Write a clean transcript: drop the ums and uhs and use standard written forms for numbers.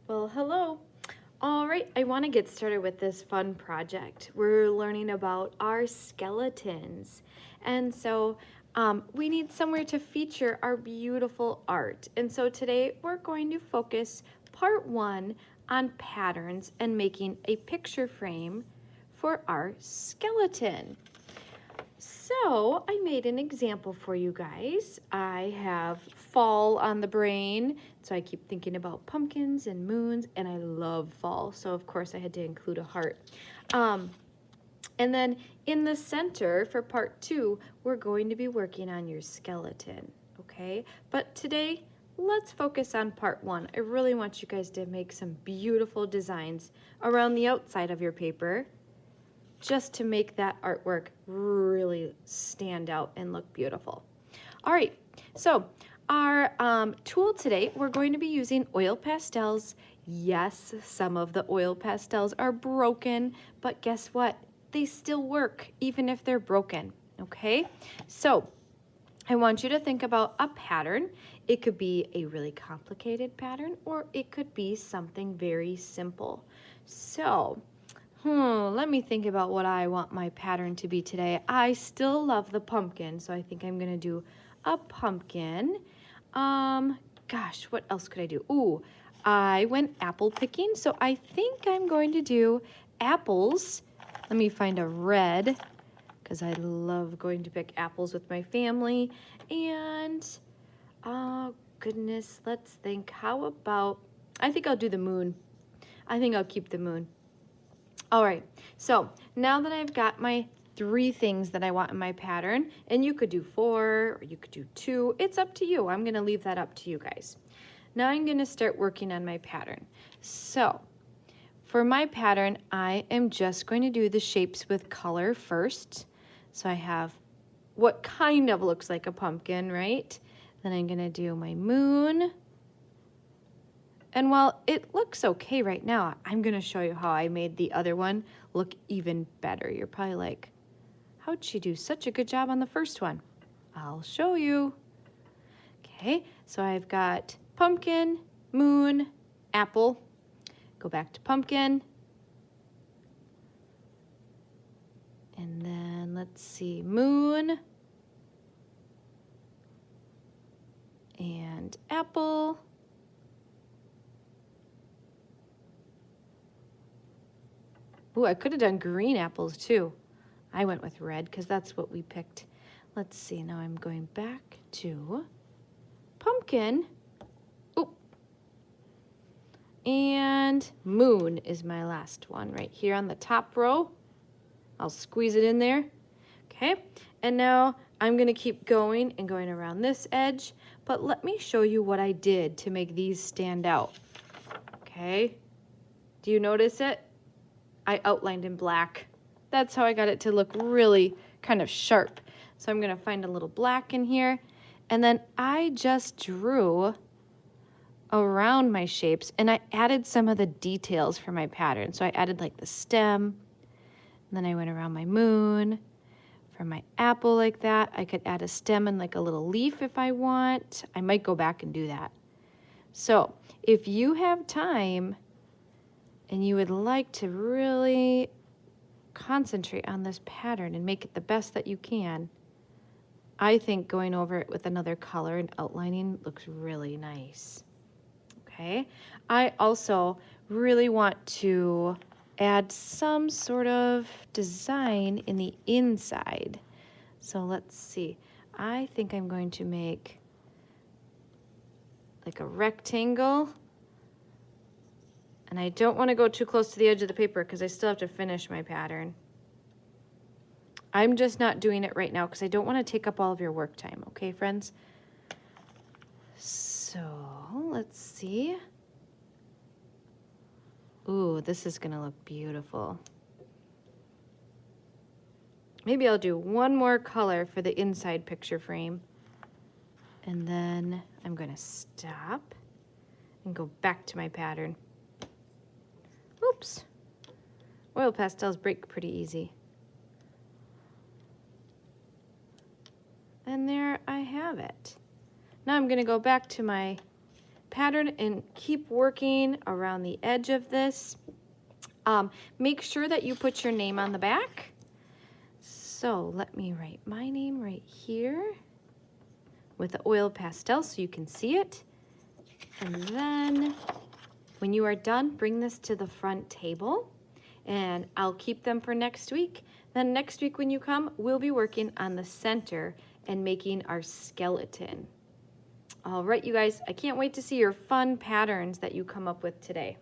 Well, hello. All right, I want to get started with this fun project. We're learning about our skeletons. And so we need somewhere to feature our beautiful art. And so today we're going to focus part one on patterns and making a picture frame for our skeleton. So I made an example for you guys. I have fall on the brain, so I keep thinking about pumpkins and moons, and I love fall, so of course I had to include a heart. And then in the center for part two, we're going to be working on your skeleton, okay? But today, let's focus on part one. I really want you guys to make some beautiful designs around the outside of your paper, just to make that artwork really stand out and look beautiful. All right, so our tool today, we're going to be using oil pastels. Yes, some of the oil pastels are broken, but guess what? They still work even if they're broken, okay? So I want you to think about a pattern. It could be a really complicated pattern, or it could be something very simple. So let me think about what I want my pattern to be today. I still love the pumpkin, so I think I'm gonna do a pumpkin. Gosh, what else could I do? Ooh, I went apple picking, so I think I'm going to do apples. Let me find a red, because I love going to pick apples with my family. And, oh goodness, let's think. How about, I think I'll do the moon. I think I'll keep the moon. All right, so now that I've got my 3 things that I want in my pattern, and you could do 4 or you could do 2, it's up to you. I'm gonna leave that up to you guys. Now I'm gonna start working on my pattern. So for my pattern, I am just going to do the shapes with color first. So I have what kind of looks like a pumpkin, right? Then I'm gonna do my moon. And while it looks okay right now, I'm gonna show you how I made the other one look even better. You're probably like, how'd she do such a good job on the first one? I'll show you. Okay, so I've got pumpkin, moon, apple. Go back to pumpkin. And then let's see, moon and apple. Ooh, I could have done green apples too. I went with red because that's what we picked. Let's see, now I'm going back to pumpkin. Ooh. And moon is my last one right here on the top row. I'll squeeze it in there. Okay, and now I'm gonna keep going and going around this edge, but let me show you what I did to make these stand out. Okay, do you notice it? I outlined in black. That's how I got it to look really kind of sharp. So I'm gonna find a little black in here, and then I just drew around my shapes and I added some of the details for my pattern. So I added like the stem, and then I went around my moon. For my apple like that, I could add a stem and like a little leaf if I want. I might go back and do that. So if you have time and you would like to really concentrate on this pattern and make it the best that you can, I think going over it with another color and outlining looks really nice. Okay, I also really want to add some sort of design in the inside. So let's see. I think I'm going to make like a rectangle. And I don't want to go too close to the edge of the paper because I still have to finish my pattern. I'm just not doing it right now because I don't want to take up all of your work time, okay, friends? So let's see. Ooh, this is gonna look beautiful. Maybe I'll do one more color for the inside picture frame. And then I'm gonna stop and go back to my pattern. Oops. Oil pastels break pretty easy. And there I have it. Now I'm gonna go back to my pattern and keep working around the edge of this. Make sure that you put your name on the back. So let me write my name right here with the oil pastel so you can see it. And then when you are done, bring this to the front table and I'll keep them for next week. Then next week when you come, we'll be working on the center and making our skeleton. All right, you guys, I can't wait to see your fun patterns that you come up with today.